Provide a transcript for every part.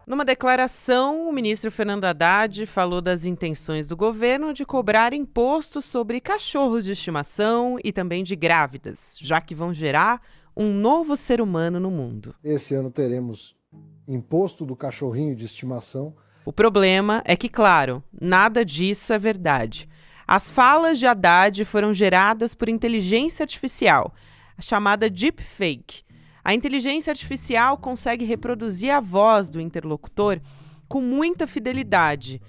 Numa declaração, o ministro Fernando Haddad falou das intenções do governo de cobrar impostos sobre cachorros de estimação e também de grávidas, já que vão gerar um novo ser humano no mundo. Esse ano teremos imposto do cachorrinho de estimação. O problema é que, claro, nada disso é verdade. As falas de Haddad foram geradas por inteligência artificial, a chamada deepfake. A inteligência artificial consegue reproduzir a voz do interlocutor com muita fidelidade.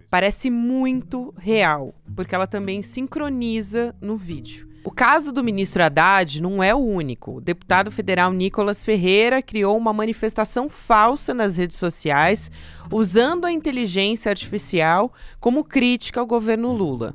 Parece muito real, porque ela também sincroniza no vídeo. O caso do ministro Haddad não é o único. O deputado federal Nicolas Ferreira criou uma manifestação falsa nas redes sociais, usando a inteligência artificial como crítica ao governo Lula.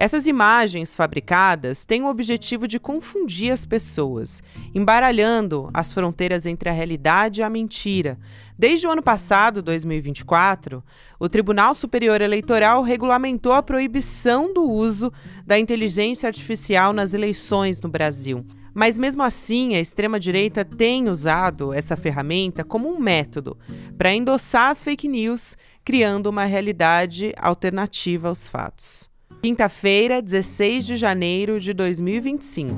Essas imagens fabricadas têm o objetivo de confundir as pessoas, embaralhando as fronteiras entre a realidade e a mentira. Desde o ano passado, 2024, o Tribunal Superior Eleitoral regulamentou a proibição do uso da inteligência artificial nas eleições no Brasil. Mas mesmo assim, a extrema-direita tem usado essa ferramenta como um método para endossar as fake news, criando uma realidade alternativa aos fatos. Quinta-feira, 16 de janeiro de 2025.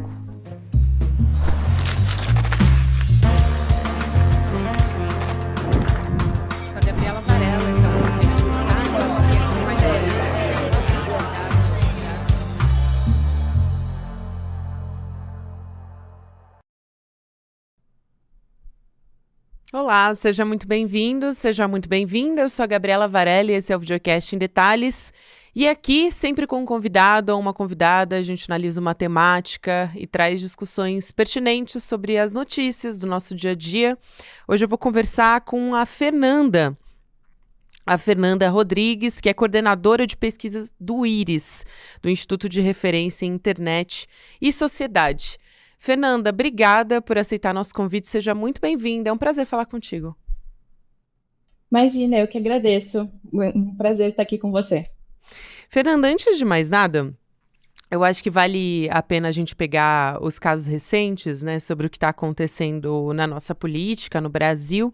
Sou Gabriela Varela, esse é o podcast Detalhes, e aqui mais Olá, seja muito bem-vindo, seja muito bem-vinda. Eu sou a Gabriela Varela e esse é o videocast em Detalhes. E aqui, sempre com um convidado ou uma convidada, a gente analisa uma temática e traz discussões pertinentes sobre as notícias do nosso dia a dia. Hoje eu vou conversar com a Fernanda Rodrigues, que é coordenadora de pesquisas do IRIS, do Instituto de Referência em Internet e Sociedade. Fernanda, obrigada por aceitar nosso convite, seja muito bem-vinda, é um prazer falar contigo. Imagina, eu que agradeço, um prazer estar aqui com você. Fernanda, antes de mais nada, eu acho que vale a pena a gente pegar os casos recentes, né, sobre o que está acontecendo na nossa política, no Brasil,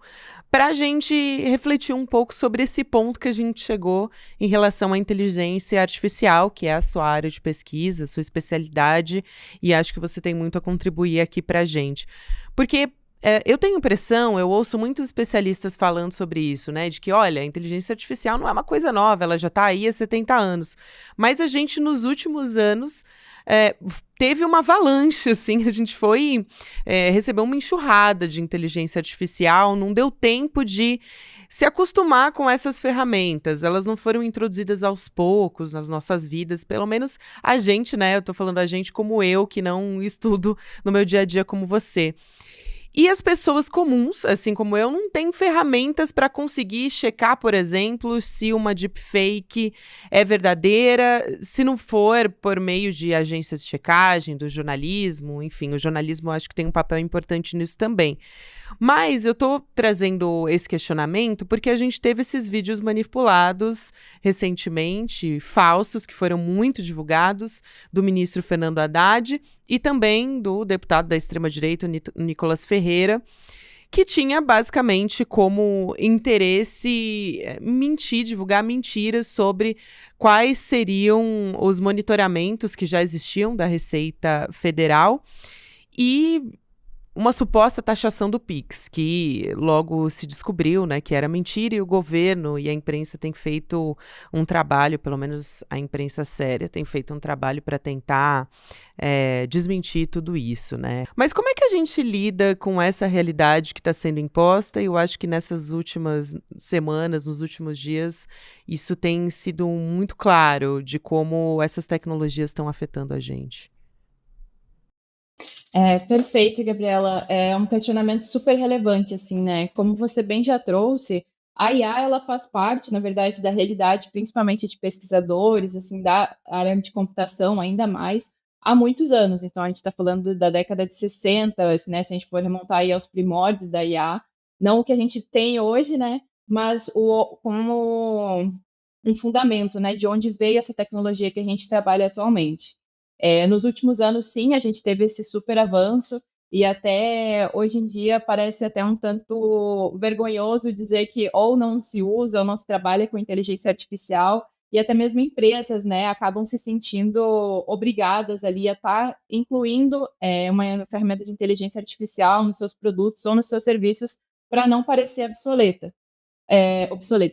para a gente refletir um pouco sobre esse ponto que a gente chegou em relação à inteligência artificial, que é a sua área de pesquisa, sua especialidade, e acho que você tem muito a contribuir aqui para a gente. Porque eu tenho impressão, eu ouço muitos especialistas falando sobre isso, né? De que, olha, a inteligência artificial não é uma coisa nova, ela já está aí há 70 anos. Mas a gente, nos últimos anos, teve uma avalanche, assim, a gente recebeu uma enxurrada de inteligência artificial, não deu tempo de se acostumar com essas ferramentas, elas não foram introduzidas aos poucos nas nossas vidas, pelo menos a gente, né? Eu tô falando a gente como eu, que não estudo no meu dia a dia como você. E as pessoas comuns, assim como eu, não têm ferramentas para conseguir checar, por exemplo, se uma deepfake é verdadeira, se não for por meio de agências de checagem, do jornalismo, enfim, o jornalismo eu acho que tem um papel importante nisso também. Mas eu estou trazendo esse questionamento porque a gente teve esses vídeos manipulados recentemente, falsos, que foram muito divulgados, do ministro Fernando Haddad e também do deputado da extrema-direita, Nicolas Ferreira, que tinha basicamente como interesse mentir, divulgar mentiras sobre quais seriam os monitoramentos que já existiam da Receita Federal e uma suposta taxação do Pix, que logo se descobriu, né, que era mentira, e o governo e a imprensa têm feito um trabalho, pelo menos a imprensa séria, tem feito um trabalho para tentar desmentir tudo isso, né? Mas como é que a gente lida com essa realidade que está sendo imposta? E eu acho que nessas últimas semanas, nos últimos dias, isso tem sido muito claro de como essas tecnologias estão afetando a gente. Perfeito, Gabriela. É um questionamento super relevante, assim, né? Como você bem já trouxe, a IA, ela faz parte, na verdade, da realidade, principalmente de pesquisadores, assim, da área de computação, ainda mais, há muitos anos. Então, a gente está falando da década de 60, né? Se a gente for remontar aí aos primórdios da IA, não o que a gente tem hoje, né? Mas como um fundamento, né? De onde veio essa tecnologia que a gente trabalha atualmente. Nos últimos anos, sim, a gente teve esse super avanço. E até hoje em dia parece até um tanto vergonhoso dizer que ou não se usa ou não se trabalha com inteligência artificial, e até mesmo empresas, né, acabam se sentindo obrigadas ali a estar incluindo uma ferramenta de inteligência artificial nos seus produtos ou nos seus serviços para não parecer obsoleta,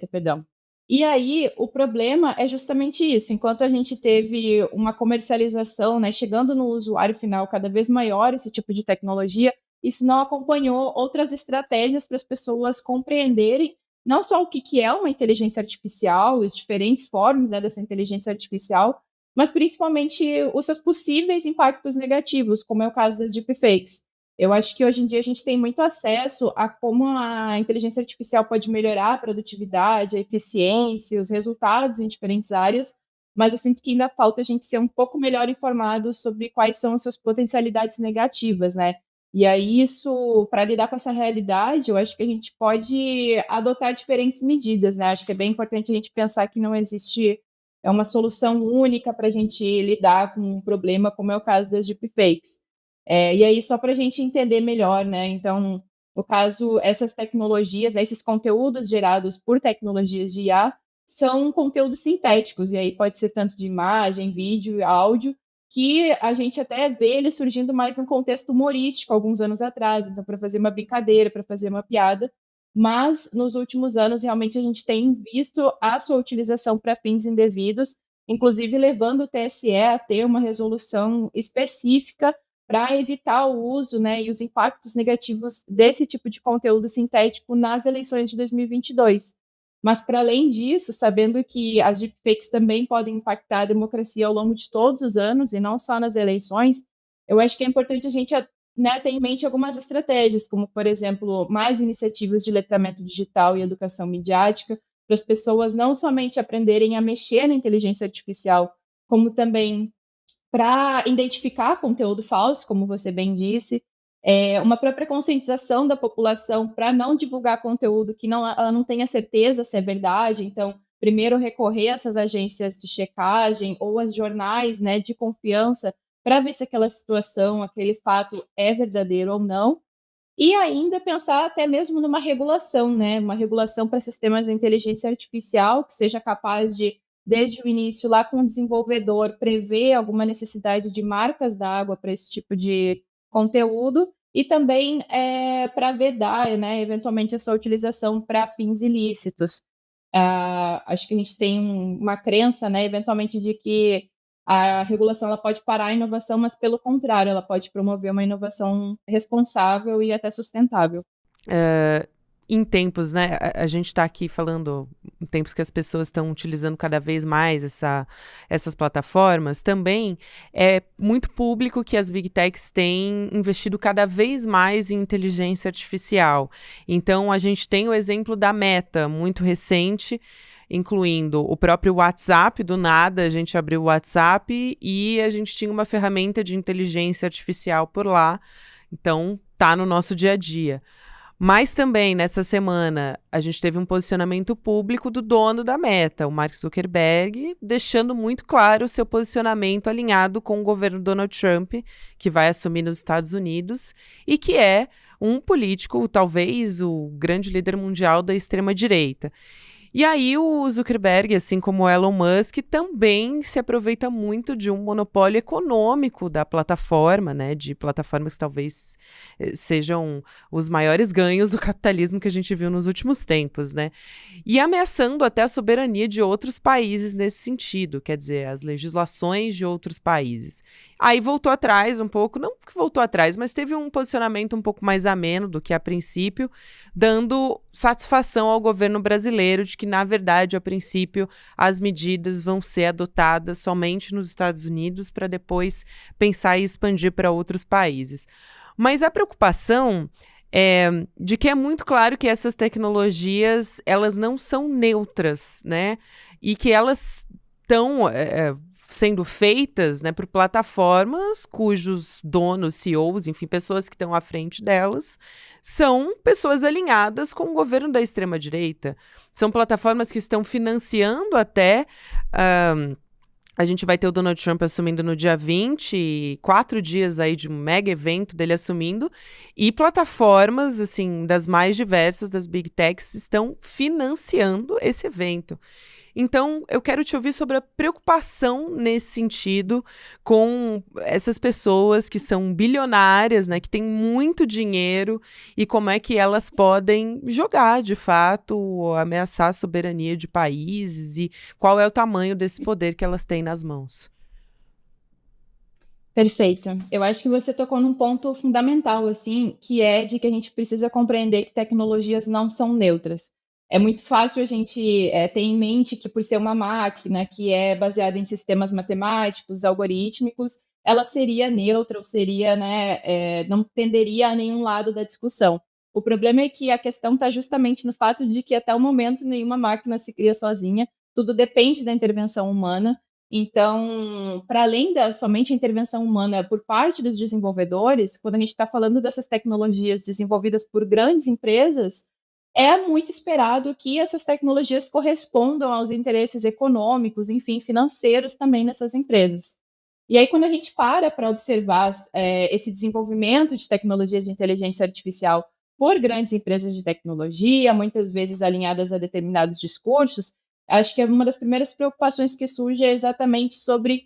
perdão. E aí, o problema é justamente isso. Enquanto a gente teve uma comercialização, né, chegando no usuário final cada vez maior esse tipo de tecnologia, isso não acompanhou outras estratégias para as pessoas compreenderem não só o que é uma inteligência artificial, as diferentes formas, né, dessa inteligência artificial, mas principalmente os seus possíveis impactos negativos, como é o caso das deepfakes. Eu acho que hoje em dia a gente tem muito acesso a como a inteligência artificial pode melhorar a produtividade, a eficiência, os resultados em diferentes áreas, mas eu sinto que ainda falta a gente ser um pouco melhor informado sobre quais são as suas potencialidades negativas, né? E aí, isso, para lidar com essa realidade, eu acho que a gente pode adotar diferentes medidas, né? Acho que é bem importante a gente pensar que não existe uma solução única para a gente lidar com um problema, como é o caso das deepfakes. E aí, só para a gente entender melhor, né? Então, no caso, essas tecnologias, né, esses conteúdos gerados por tecnologias de IA são conteúdos sintéticos, e aí pode ser tanto de imagem, vídeo, áudio, que a gente até vê ele surgindo mais num contexto humorístico alguns anos atrás, então para fazer uma brincadeira, para fazer uma piada, mas nos últimos anos realmente a gente tem visto a sua utilização para fins indevidos, inclusive levando o TSE a ter uma resolução específica para evitar o uso, né, e os impactos negativos desse tipo de conteúdo sintético nas eleições de 2022. Mas, para além disso, sabendo que as deepfakes também podem impactar a democracia ao longo de todos os anos, e não só nas eleições, eu acho que é importante a gente, né, ter em mente algumas estratégias, como, por exemplo, mais iniciativas de letramento digital e educação midiática, para as pessoas não somente aprenderem a mexer na inteligência artificial, como também para identificar conteúdo falso, como você bem disse, uma própria conscientização da população para não divulgar conteúdo que ela não tenha certeza se é verdade. Então, primeiro recorrer a essas agências de checagem ou aos jornais, né, de confiança para ver se aquela situação, aquele fato é verdadeiro ou não. E ainda pensar até mesmo numa regulação, né? Uma regulação para sistemas de inteligência artificial que seja capaz de, desde o início, lá com o desenvolvedor, prever alguma necessidade de marcas d'água para esse tipo de conteúdo e também para vedar, né, eventualmente, essa utilização para fins ilícitos. Acho que a gente tem uma crença, né, eventualmente, de que a regulação ela pode parar a inovação, mas, pelo contrário, ela pode promover uma inovação responsável e até sustentável. Em tempos, né? A gente está aqui falando em tempos que as pessoas estão utilizando cada vez mais essas plataformas. Também é muito público que as Big Techs têm investido cada vez mais em inteligência artificial. Então, a gente tem o exemplo da Meta, muito recente, incluindo o próprio WhatsApp. Do nada, a gente abriu o WhatsApp e a gente tinha uma ferramenta de inteligência artificial por lá. Então, tá no nosso dia a dia. Mas também, nessa semana, a gente teve um posicionamento público do dono da Meta, o Mark Zuckerberg, deixando muito claro o seu posicionamento alinhado com o governo Donald Trump, que vai assumir nos Estados Unidos, e que é um político, talvez o grande líder mundial da extrema-direita. E aí o Zuckerberg, assim como o Elon Musk, também se aproveita muito de um monopólio econômico da plataforma, né, de plataformas que talvez sejam os maiores ganhos do capitalismo que a gente viu nos últimos tempos, né, e ameaçando até a soberania de outros países nesse sentido, quer dizer, as legislações de outros países. Aí voltou atrás um pouco, não que voltou atrás, mas teve um posicionamento um pouco mais ameno do que a princípio, dando satisfação ao governo brasileiro de que, na verdade, a princípio, as medidas vão ser adotadas somente nos Estados Unidos para depois pensar em expandir para outros países. Mas a preocupação é de que é muito claro que essas tecnologias, elas não são neutras, né? E que elas estão sendo feitas, né, por plataformas cujos donos, CEOs, enfim, pessoas que estão à frente delas, são pessoas alinhadas com o governo da extrema-direita. São plataformas que estão financiando até A gente vai ter o Donald Trump assumindo no dia 20, 4 dias aí de um mega evento dele assumindo, e plataformas, assim, das mais diversas, das Big Techs, estão financiando esse evento. Então, eu quero te ouvir sobre a preocupação nesse sentido com essas pessoas que são bilionárias, né, que têm muito dinheiro e como é que elas podem jogar, de fato, ameaçar a soberania de países e qual é o tamanho desse poder que elas têm nas mãos. Perfeito. Eu acho que você tocou num ponto fundamental, assim, que é de que a gente precisa compreender que tecnologias não são neutras. É muito fácil a gente ter em mente que, por ser uma máquina que é baseada em sistemas matemáticos, algorítmicos, ela seria neutra ou seria, né, não tenderia a nenhum lado da discussão. O problema é que a questão está justamente no fato de que, até o momento, nenhuma máquina se cria sozinha, tudo depende da intervenção humana. Então, para além da somente a intervenção humana por parte dos desenvolvedores, quando a gente está falando dessas tecnologias desenvolvidas por grandes empresas, é muito esperado que essas tecnologias correspondam aos interesses econômicos, enfim, financeiros também nessas empresas. E aí, quando a gente para observar esse desenvolvimento de tecnologias de inteligência artificial por grandes empresas de tecnologia, muitas vezes alinhadas a determinados discursos, acho que uma das primeiras preocupações que surge é exatamente sobre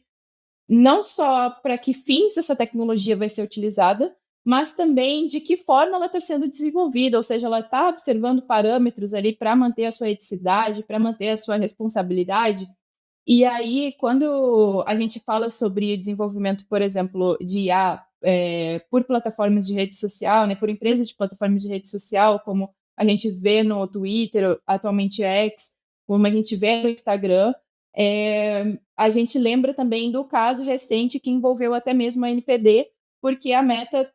não só para que fins essa tecnologia vai ser utilizada, mas também de que forma ela está sendo desenvolvida, ou seja, ela está observando parâmetros ali para manter a sua eticidade, para manter a sua responsabilidade. E aí, quando a gente fala sobre desenvolvimento, por exemplo, de IA por plataformas de rede social, né, por empresas de plataformas de rede social, como a gente vê no Twitter, atualmente X, como a gente vê no Instagram, a gente lembra também do caso recente que envolveu até mesmo a NPD, porque a Meta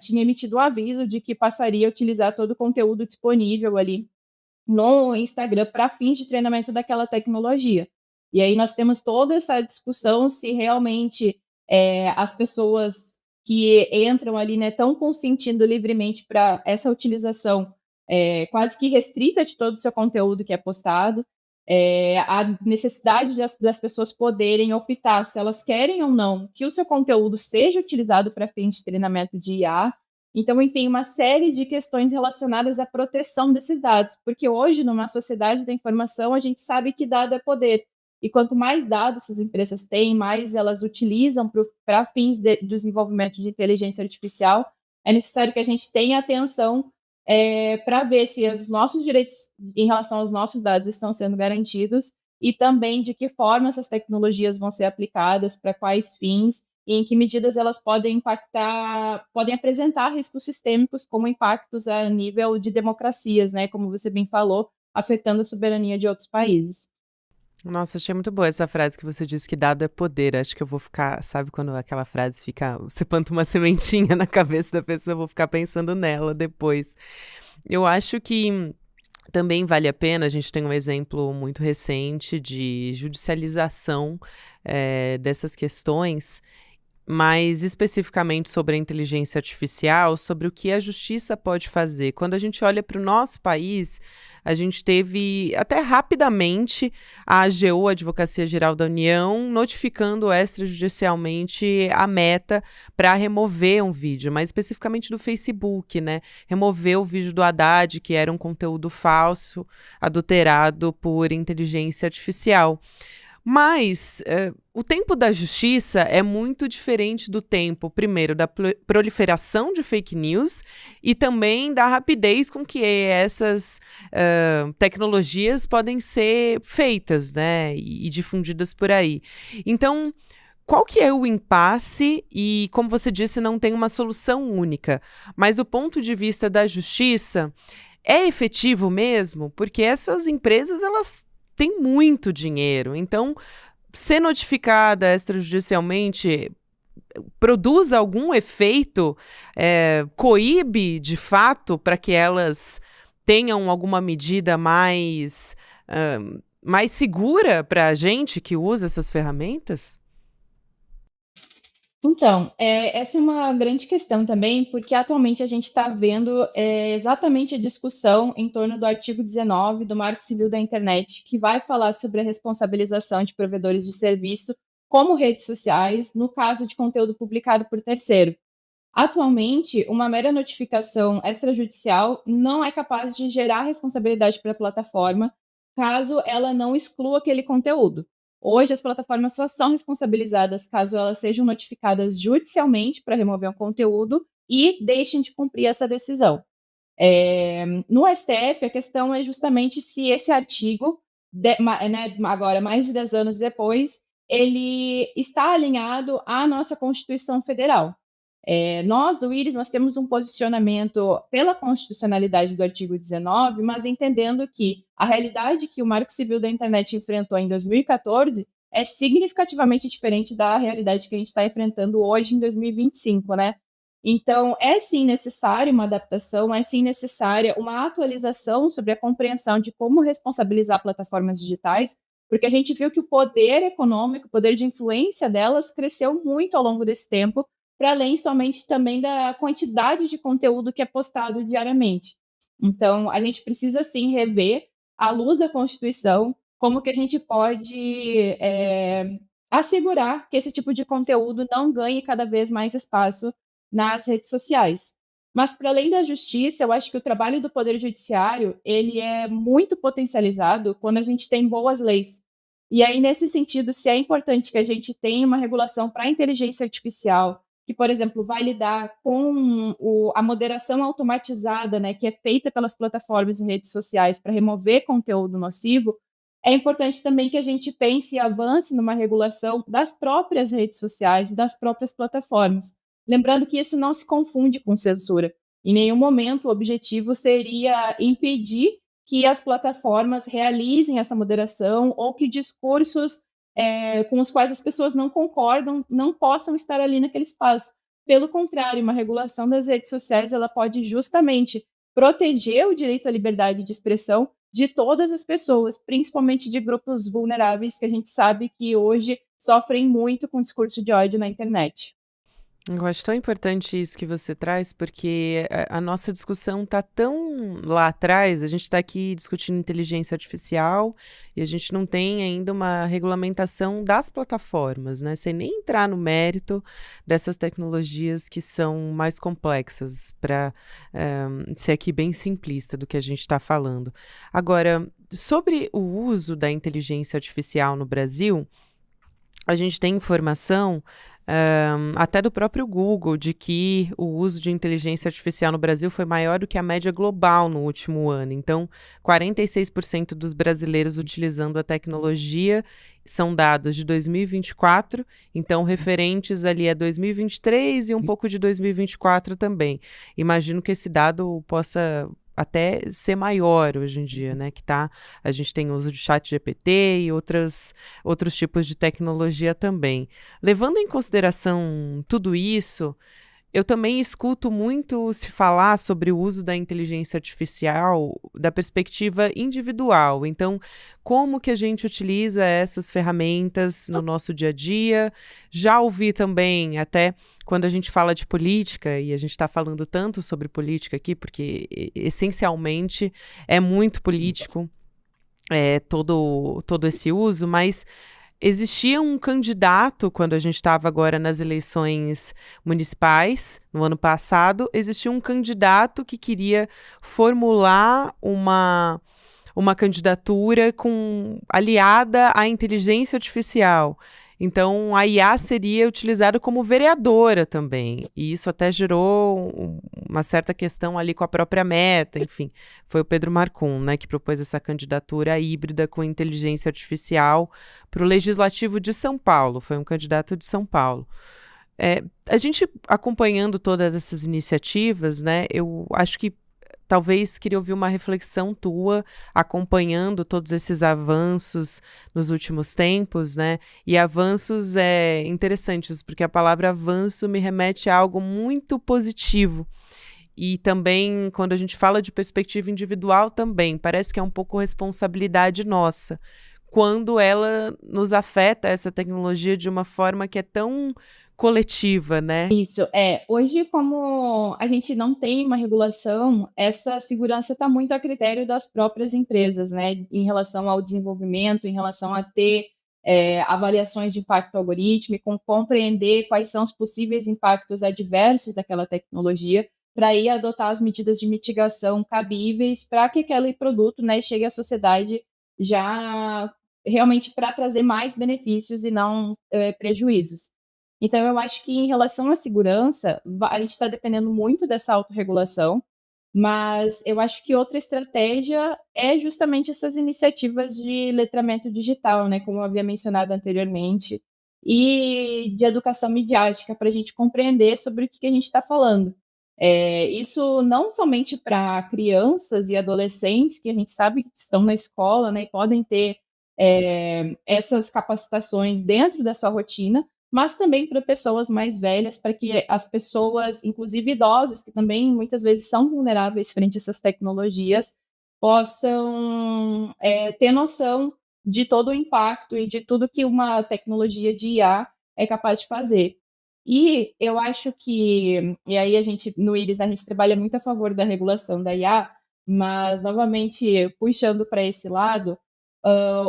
tinha emitido o aviso de que passaria a utilizar todo o conteúdo disponível ali no Instagram para fins de treinamento daquela tecnologia. E aí nós temos toda essa discussão se realmente as pessoas que entram ali, né, estão consentindo livremente para essa utilização quase que restrita de todo o seu conteúdo que é postado, a necessidade das pessoas poderem optar se elas querem ou não que o seu conteúdo seja utilizado para fins de treinamento de IA. Então, enfim, uma série de questões relacionadas à proteção desses dados, porque hoje, numa sociedade da informação, a gente sabe que dado é poder. E quanto mais dados essas empresas têm, mais elas utilizam para fins de desenvolvimento de inteligência artificial, é necessário que a gente tenha atenção para ver se os nossos direitos em relação aos nossos dados estão sendo garantidos e também de que forma essas tecnologias vão ser aplicadas, para quais fins e em que medidas elas podem impactar, podem apresentar riscos sistêmicos como impactos a nível de democracias, né, como você bem falou, afetando a soberania de outros países. Nossa, achei muito boa essa frase que você disse que dado é poder. Acho que eu vou ficar, sabe quando aquela frase fica, você planta uma sementinha na cabeça da pessoa, eu vou ficar pensando nela depois. Eu acho que também vale a pena, a gente tem um exemplo muito recente de judicialização dessas questões, mais especificamente sobre a inteligência artificial, sobre o que a justiça pode fazer. Quando a gente olha para o nosso país, a gente teve até rapidamente a AGU, a Advocacia Geral da União, notificando extrajudicialmente a Meta para remover um vídeo, mais especificamente do Facebook, né? Remover o vídeo do Haddad, que era um conteúdo falso, adulterado por inteligência artificial. Mas o tempo da justiça é muito diferente do tempo, primeiro, da proliferação de fake news e também da rapidez com que essas tecnologias podem ser feitas, né, e difundidas por aí. Então, qual que é o impasse? E, como você disse, não tem uma solução única. Mas o ponto de vista da justiça é efetivo mesmo? Porque essas empresas, elas tem muito dinheiro, então ser notificada extrajudicialmente produz algum efeito, coíbe de fato para que elas tenham alguma medida mais segura para a gente que usa essas ferramentas? Então, essa é uma grande questão também, porque atualmente a gente está vendo exatamente a discussão em torno do artigo 19 do Marco Civil da Internet, que vai falar sobre a responsabilização de provedores de serviço, como redes sociais, no caso de conteúdo publicado por terceiro. Atualmente, uma mera notificação extrajudicial não é capaz de gerar responsabilidade para a plataforma, caso ela não exclua aquele conteúdo. Hoje, as plataformas só são responsabilizadas caso elas sejam notificadas judicialmente para remover o conteúdo e deixem de cumprir essa decisão. No STF, a questão é justamente se esse artigo, né, agora mais de 10 anos depois, ele está alinhado à nossa Constituição Federal. Nós, do IRIS, nós temos um posicionamento pela constitucionalidade do artigo 19, mas entendendo que a realidade que o Marco Civil da Internet enfrentou em 2014 é significativamente diferente da realidade que a gente está enfrentando hoje, em 2025, né? Então, é sim necessária uma adaptação, é sim necessária uma atualização sobre a compreensão de como responsabilizar plataformas digitais, porque a gente viu que o poder econômico, o poder de influência delas cresceu muito ao longo desse tempo, para além somente também da quantidade de conteúdo que é postado diariamente. Então, a gente precisa sim rever, à luz da Constituição, como que a gente pode assegurar que esse tipo de conteúdo não ganhe cada vez mais espaço nas redes sociais. Mas, para além da justiça, eu acho que o trabalho do Poder Judiciário ele é muito potencializado quando a gente tem boas leis. E aí, nesse sentido, se é importante que a gente tenha uma regulação para a inteligência artificial, que, por exemplo, vai lidar com a moderação automatizada, né, que é feita pelas plataformas e redes sociais para remover conteúdo nocivo, é importante também que a gente pense e avance numa regulação das próprias redes sociais e das próprias plataformas. Lembrando que isso não se confunde com censura. Em nenhum momento o objetivo seria impedir que as plataformas realizem essa moderação ou que discursos com os quais as pessoas não concordam não possam estar ali naquele espaço. Pelo contrário, uma regulação das redes sociais ela pode justamente proteger o direito à liberdade de expressão de todas as pessoas, principalmente de grupos vulneráveis que a gente sabe que hoje sofrem muito com discurso de ódio na internet. Eu acho tão importante isso que você traz, porque a nossa discussão está tão lá atrás, a gente está aqui discutindo inteligência artificial e a gente não tem ainda uma regulamentação das plataformas, né? Sem nem entrar no mérito dessas tecnologias que são mais complexas, para ser aqui bem simplista do que a gente está falando. Agora, sobre o uso da inteligência artificial no Brasil, a gente tem informação, até do próprio Google, de que o uso de inteligência artificial no Brasil foi maior do que a média global no último ano. Então, 46% dos brasileiros utilizando a tecnologia são dados de 2024, então referentes ali a 2023 e um pouco de 2024 também. Imagino que esse dado possa até ser maior hoje em dia, né? A gente tem uso de chat GPT e outros tipos de tecnologia também. Levando em consideração tudo isso, eu também escuto muito se falar sobre o uso da inteligência artificial da perspectiva individual. Então, como que a gente utiliza essas ferramentas no nosso dia a dia? Já ouvi também, até quando a gente fala de política, e a gente está falando tanto sobre política aqui, porque essencialmente é muito político todo esse uso, mas existia um candidato, quando a gente estava agora nas eleições municipais, no ano passado, existia um candidato que queria formular uma candidatura aliada à inteligência artificial. Então, a IA seria utilizada como vereadora também. E isso até gerou uma certa questão ali com a própria Meta. Enfim, foi o Pedro Marcum, né, que propôs essa candidatura híbrida com inteligência artificial para o Legislativo de São Paulo. Foi um candidato de São Paulo. A gente acompanhando todas essas iniciativas, né, eu acho que talvez queria ouvir uma reflexão tua, acompanhando todos esses avanços nos últimos tempos, né? E avanços interessantes, porque a palavra avanço me remete a algo muito positivo. E também, quando a gente fala de perspectiva individual também, parece que é um pouco responsabilidade nossa. quando ela nos afeta, essa tecnologia, de uma forma que é tão coletiva, né? Isso, hoje como a gente não tem uma regulação, essa segurança está muito a critério das próprias empresas, né, em relação ao desenvolvimento, em relação a ter avaliações de impacto algorítmico, compreender quais são os possíveis impactos adversos daquela tecnologia, para aí adotar as medidas de mitigação cabíveis para que aquele produto, né, chegue à sociedade já realmente para trazer mais benefícios e não prejuízos. Então, eu acho que em relação à segurança, a gente está dependendo muito dessa autorregulação, mas eu acho que outra estratégia é justamente essas iniciativas de letramento digital, né, como eu havia mencionado anteriormente, e de educação midiática, para a gente compreender sobre o que a gente está falando. Isso não somente para crianças e adolescentes, que a gente sabe que estão na escola, né, e podem ter essas capacitações dentro da sua rotina, mas também para pessoas mais velhas, para que as pessoas, inclusive idosos, que também muitas vezes são vulneráveis frente a essas tecnologias, possam ter noção de todo o impacto e de tudo que uma tecnologia de IA é capaz de fazer. E eu acho que, e aí a gente, no IRIS, a gente trabalha muito a favor da regulação da IA, mas, novamente, puxando para esse lado,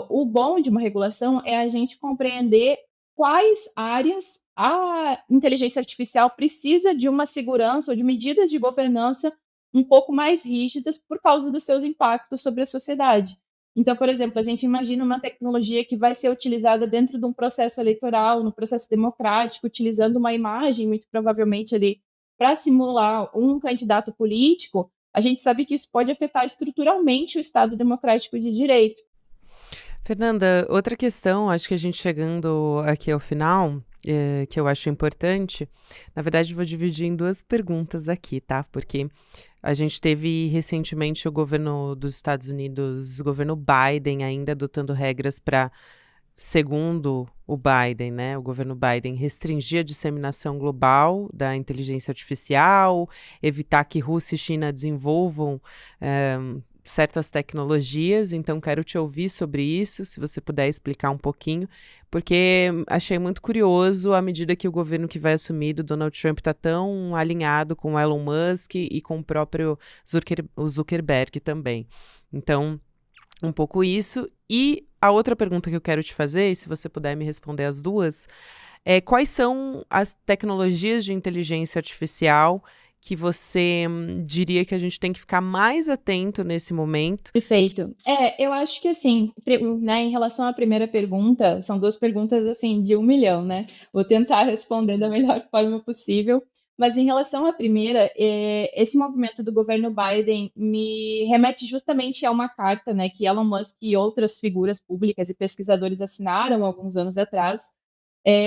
o bom de uma regulação é a gente compreender quais áreas a inteligência artificial precisa de uma segurança ou de medidas de governança um pouco mais rígidas por causa dos seus impactos sobre a sociedade. Então, por exemplo, a gente imagina uma tecnologia que vai ser utilizada dentro de um processo eleitoral, no processo democrático, utilizando uma imagem, muito provavelmente ali, para simular um candidato político. A gente sabe que isso pode afetar estruturalmente o Estado democrático de direito. Fernanda, outra questão, acho que a gente chegando aqui ao final, que eu acho importante, na verdade vou dividir em duas perguntas aqui, tá? Porque a gente teve recentemente o governo dos Estados Unidos, o governo Biden, ainda adotando regras para, segundo o Biden, né, o governo Biden, restringir a disseminação global da inteligência artificial, evitar que Rússia e China desenvolvam certas tecnologias. Então quero te ouvir sobre isso, se você puder explicar um pouquinho, porque achei muito curioso à medida que o governo que vai assumir do Donald Trump está tão alinhado com o Elon Musk e com o próprio Zuckerberg também. Então, um pouco isso. E a outra pergunta que eu quero te fazer, e se você puder me responder as duas, é quais são as tecnologias de inteligência artificial que você diria que a gente tem que ficar mais atento nesse momento? Perfeito. Eu acho que assim, né, em relação à primeira pergunta, são duas perguntas assim de 1 milhão, né? Vou tentar responder da melhor forma possível. Mas em relação à primeira, esse movimento do governo Biden me remete justamente a uma carta, né, que Elon Musk e outras figuras públicas e pesquisadores assinaram alguns anos atrás,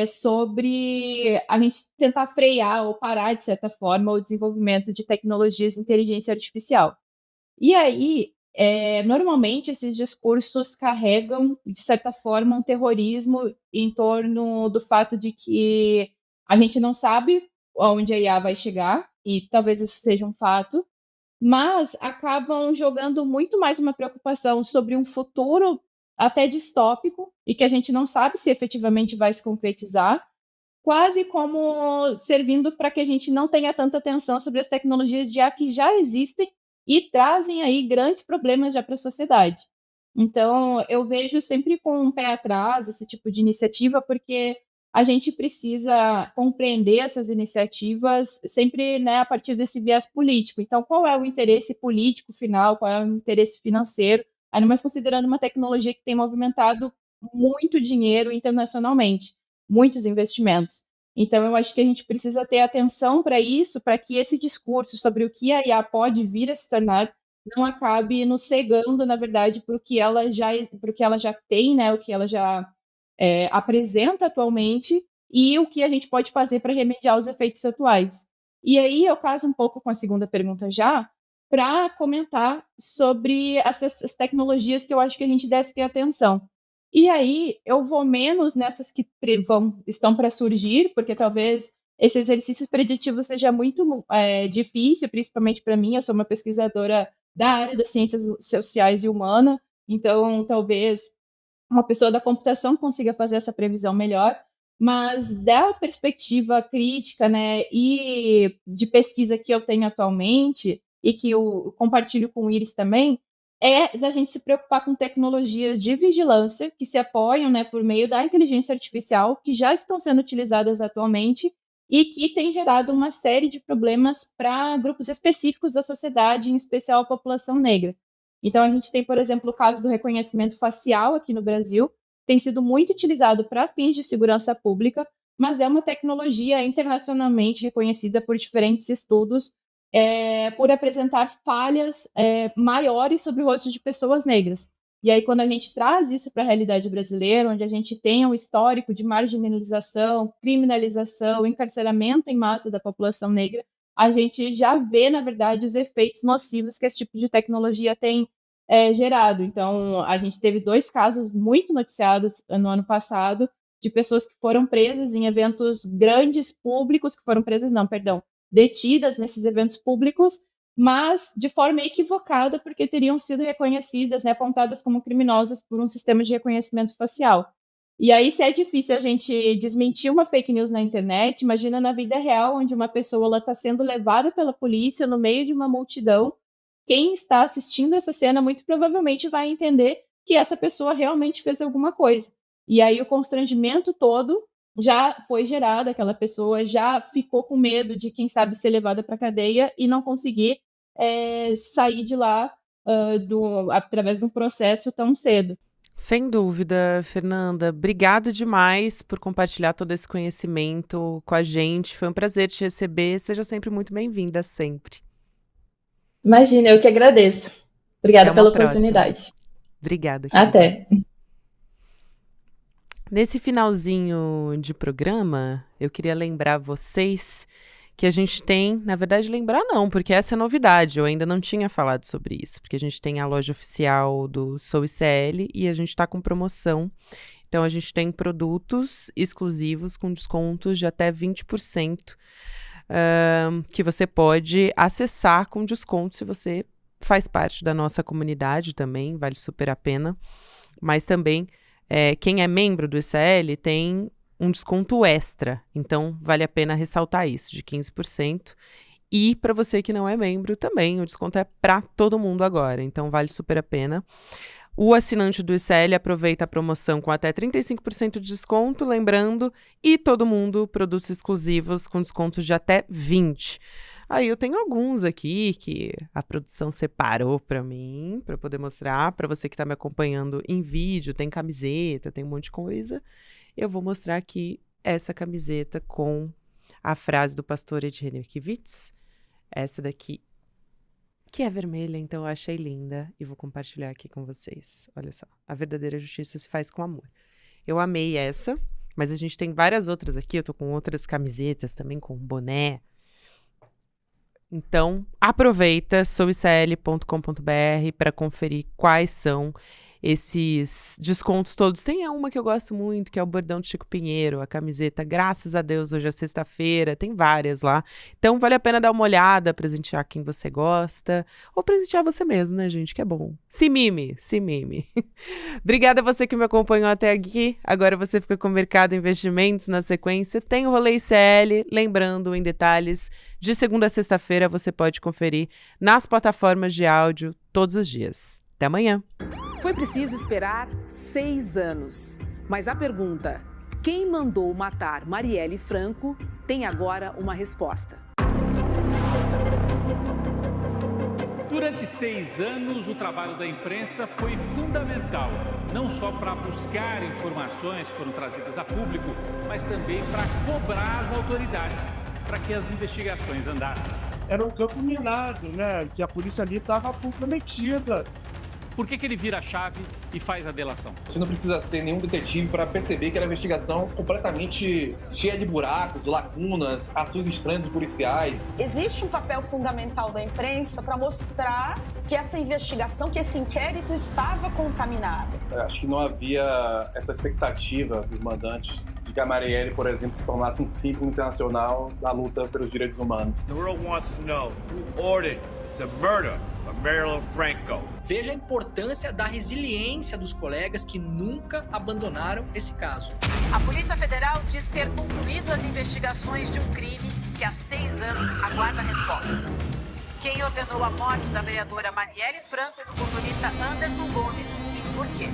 sobre a gente tentar frear ou parar, de certa forma, o desenvolvimento de tecnologias de inteligência artificial. E aí, normalmente esses discursos carregam, de certa forma, um terrorismo em torno do fato de que a gente não sabe aonde a IA vai chegar, e talvez isso seja um fato, mas acabam jogando muito mais uma preocupação sobre um futuro até distópico e que a gente não sabe se efetivamente vai se concretizar, quase como servindo para que a gente não tenha tanta atenção sobre as tecnologias de IA que já existem e trazem aí grandes problemas já para a sociedade. Então, eu vejo sempre com um pé atrás esse tipo de iniciativa, porque a gente precisa compreender essas iniciativas sempre, né, a partir desse viés político. Então, qual é o interesse político final, qual é o interesse financeiro, ainda mais considerando uma tecnologia que tem movimentado muito dinheiro internacionalmente, muitos investimentos. Então, eu acho que a gente precisa ter atenção para isso, para que esse discurso sobre o que a IA pode vir a se tornar não acabe nos cegando, na verdade, para o que ela já tem, né, o que ela já apresenta atualmente e o que a gente pode fazer para remediar os efeitos atuais. E aí eu caso um pouco com a segunda pergunta já, para comentar sobre essas tecnologias que eu acho que a gente deve ter atenção. E aí eu vou menos nessas que estão para surgir, porque talvez esse exercício preditivo seja muito difícil, principalmente para mim. Eu sou uma pesquisadora da área das ciências sociais e humanas, então talvez uma pessoa da computação consiga fazer essa previsão melhor, mas da perspectiva crítica, né, e de pesquisa que eu tenho atualmente, e que eu compartilho com o Iris também, é da gente se preocupar com tecnologias de vigilância que se apoiam, né, por meio da inteligência artificial, que já estão sendo utilizadas atualmente e que têm gerado uma série de problemas para grupos específicos da sociedade, em especial a população negra. Então, a gente tem, por exemplo, o caso do reconhecimento facial aqui no Brasil, tem sido muito utilizado para fins de segurança pública, mas é uma tecnologia internacionalmente reconhecida por diferentes estudos, por apresentar falhas maiores sobre o rosto de pessoas negras. E aí, quando a gente traz isso para a realidade brasileira, onde a gente tem um histórico de marginalização, criminalização, encarceramento em massa da população negra, a gente já vê, na verdade, os efeitos nocivos que esse tipo de tecnologia tem gerado. Então, a gente teve 2 casos muito noticiados no ano passado, de pessoas que foram presas em eventos grandes públicos, detidas nesses eventos públicos, mas de forma equivocada, porque teriam sido reconhecidas, né, apontadas como criminosas por um sistema de reconhecimento facial. E aí, se é difícil a gente desmentir uma fake news na internet, imagina na vida real, onde uma pessoa está sendo levada pela polícia no meio de uma multidão. Quem está assistindo essa cena muito provavelmente vai entender que essa pessoa realmente fez alguma coisa. E aí o constrangimento todo já foi gerado, aquela pessoa já ficou com medo de, quem sabe, ser levada para a cadeia e não conseguir sair de lá através de um processo tão cedo. Sem dúvida, Fernanda. Obrigado demais por compartilhar todo esse conhecimento com a gente. Foi um prazer te receber. Seja sempre muito bem-vinda, sempre. Imagina, eu que agradeço. Obrigada pela oportunidade. Obrigada. Até. Nesse finalzinho de programa, eu queria lembrar vocês que a gente tem, na verdade lembrar não, porque essa é novidade, eu ainda não tinha falado sobre isso, porque a gente tem a loja oficial do Sou ICL e a gente está com promoção. Então a gente tem produtos exclusivos com descontos de até 20%, que você pode acessar com desconto se você faz parte da nossa comunidade também, vale super a pena. Mas também, quem é membro do ICL tem um desconto extra, então vale a pena ressaltar isso, de 15%. E para você que não é membro também, o desconto é para todo mundo agora, então vale super a pena. O assinante do ICL aproveita a promoção com até 35% de desconto, lembrando, e todo mundo produtos exclusivos com descontos de até 20%. Aí eu tenho alguns aqui que a produção separou para mim, para poder mostrar para você que está me acompanhando em vídeo. Tem camiseta, tem um monte de coisa. Eu vou mostrar aqui essa camiseta com a frase do pastor Ed Renekiewicz. Essa daqui, que é vermelha, então eu achei linda e vou compartilhar aqui com vocês. Olha só, a verdadeira justiça se faz com amor. Eu amei essa, mas a gente tem várias outras aqui. Eu tô com outras camisetas também, com boné. Então, aproveita souicl.com.br para conferir quais são esses descontos todos. Tem uma que eu gosto muito, que é o bordão de Chico Pinheiro, a camiseta, graças a Deus, hoje é sexta-feira, tem várias lá. Então, vale a pena dar uma olhada, presentear quem você gosta, ou presentear você mesmo, né, gente, que é bom. Se mime. Obrigada a você que me acompanhou até aqui. Agora você fica com o Mercado Investimentos na sequência. Tem o Rolê ICL, lembrando, em detalhes, de segunda a sexta-feira você pode conferir nas plataformas de áudio todos os dias. Até amanhã. Foi preciso esperar 6 anos. Mas a pergunta, quem mandou matar Marielle Franco, tem agora uma resposta. Durante 6 anos, o trabalho da imprensa foi fundamental, não só para buscar informações que foram trazidas a público, mas também para cobrar as autoridades, para que as investigações andassem. Era um campo minado, né? Que a polícia ali estava comprometida. Por que ele vira a chave e faz a delação? Você não precisa ser nenhum detetive para perceber que era uma investigação completamente cheia de buracos, lacunas, ações estranhas dos policiais. Existe um papel fundamental da imprensa para mostrar que essa investigação, que esse inquérito estava contaminado. Acho que não havia essa expectativa dos mandantes de que a Marielle, por exemplo, se tornasse um símbolo internacional da luta pelos direitos humanos. The world wants to know who ordered the murder of Marilyn Franco. Veja a importância da resiliência dos colegas que nunca abandonaram esse caso. A Polícia Federal diz ter concluído as investigações de um crime que há 6 anos aguarda a resposta. Quem ordenou a morte da vereadora Marielle Franco e do motorista Anderson Gomes e por quê?